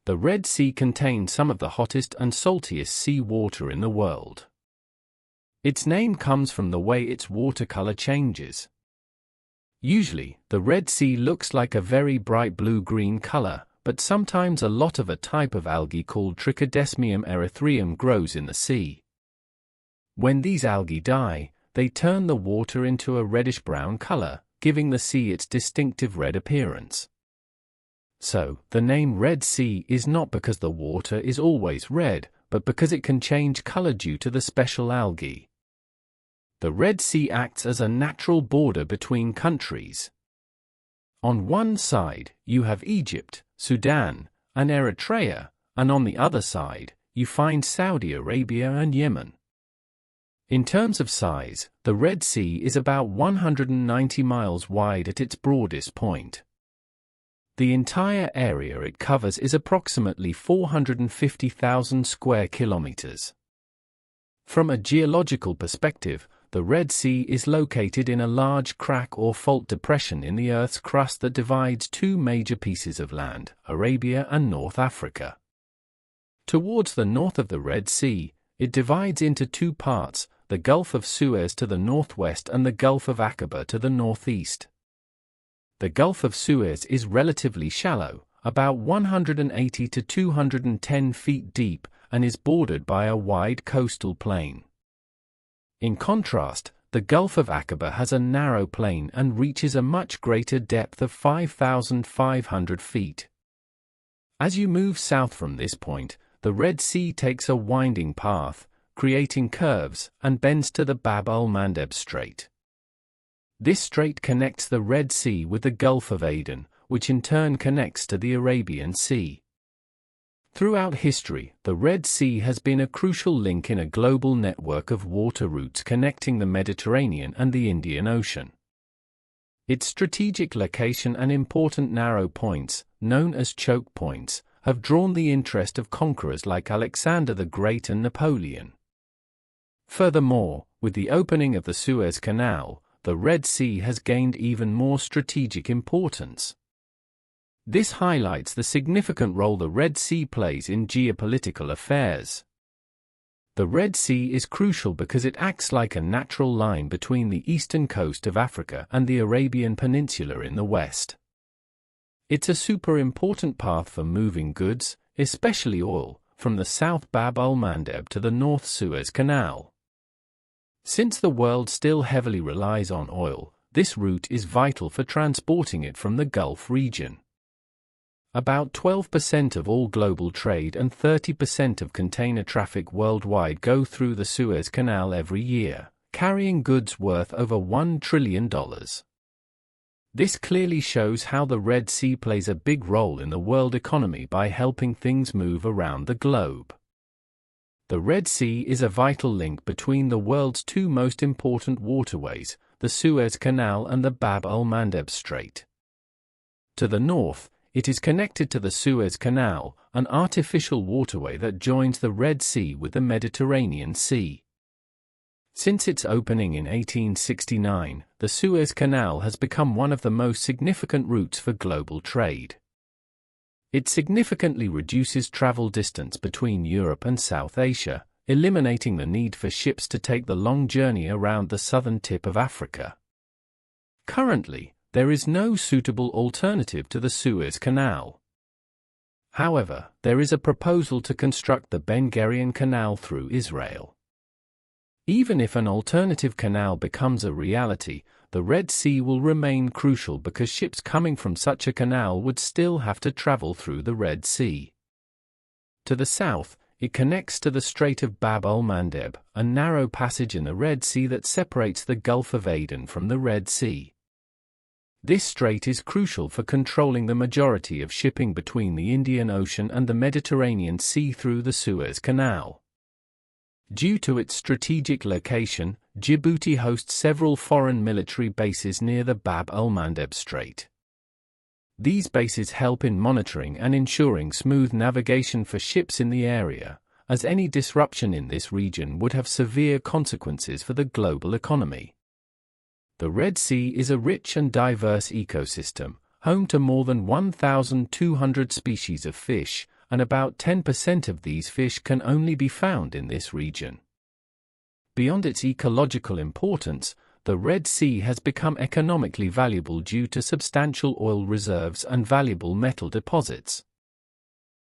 The Red Sea contains some of the hottest and saltiest sea water in the world. Its name comes from the way its water color changes. Usually, the Red Sea looks like a very bright blue-green color, but sometimes a lot of a type of algae called Trichodesmium erythraeum grows in the sea. When these algae die, they turn the water into a reddish-brown color, giving the sea its distinctive red appearance. So, the name Red Sea is not because the water is always red, but because it can change color due to the special algae. The Red Sea acts as a natural border between countries. On one side, you have Egypt, Sudan, and Eritrea, and on the other side, you find Saudi Arabia and Yemen. In terms of size, the Red Sea is about 190 miles wide at its broadest point. The entire area it covers is approximately 450,000 square kilometers. From a geological perspective, the Red Sea is located in a large crack or fault depression in the Earth's crust that divides two major pieces of land, Arabia and North Africa. Towards the north of the Red Sea, it divides into two parts, the Gulf of Suez to the northwest and the Gulf of Aqaba to the northeast. The Gulf of Suez is relatively shallow, about 180 to 210 feet deep, and is bordered by a wide coastal plain. In contrast, the Gulf of Aqaba has a narrow plain and reaches a much greater depth of 5,500 feet. As you move south from this point, the Red Sea takes a winding path, creating curves, and bends to the Bab el-Mandeb Strait. This strait connects the Red Sea with the Gulf of Aden, which in turn connects to the Arabian Sea. Throughout history, the Red Sea has been a crucial link in a global network of water routes connecting the Mediterranean and the Indian Ocean. Its strategic location and important narrow points, known as choke points, have drawn the interest of conquerors like Alexander the Great and Napoleon. Furthermore, with the opening of the Suez Canal, the Red Sea has gained even more strategic importance. This highlights the significant role the Red Sea plays in geopolitical affairs. The Red Sea is crucial because it acts like a natural line between the eastern coast of Africa and the Arabian Peninsula in the west. It's a super important path for moving goods, especially oil, from the South Bab el-Mandeb to the North Suez Canal. Since the world still heavily relies on oil, this route is vital for transporting it from the Gulf region. About 12% of all global trade and 30% of container traffic worldwide go through the Suez Canal every year, carrying goods worth over $1 trillion. This clearly shows how the Red Sea plays a big role in the world economy by helping things move around the globe. The Red Sea is a vital link between the world's two most important waterways, the Suez Canal and the Bab el-Mandeb Strait. To the north, it is connected to the Suez Canal, an artificial waterway that joins the Red Sea with the Mediterranean Sea. Since its opening in 1869, the Suez Canal has become one of the most significant routes for global trade. It significantly reduces travel distance between Europe and South Asia, eliminating the need for ships to take the long journey around the southern tip of Africa. Currently, there is no suitable alternative to the Suez Canal. However, there is a proposal to construct the Ben Gurion Canal through Israel. Even if an alternative canal becomes a reality, the Red Sea will remain crucial because ships coming from such a canal would still have to travel through the Red Sea. To the south, it connects to the Strait of Bab el-Mandeb, a narrow passage in the Red Sea that separates the Gulf of Aden from the Red Sea. This strait is crucial for controlling the majority of shipping between the Indian Ocean and the Mediterranean Sea through the Suez Canal. Due to its strategic location, Djibouti hosts several foreign military bases near the Bab el-Mandeb Strait. These bases help in monitoring and ensuring smooth navigation for ships in the area, as any disruption in this region would have severe consequences for the global economy. The Red Sea is a rich and diverse ecosystem, home to more than 1,200 species of fish, and about 10% of these fish can only be found in this region. Beyond its ecological importance, the Red Sea has become economically valuable due to substantial oil reserves and valuable metal deposits.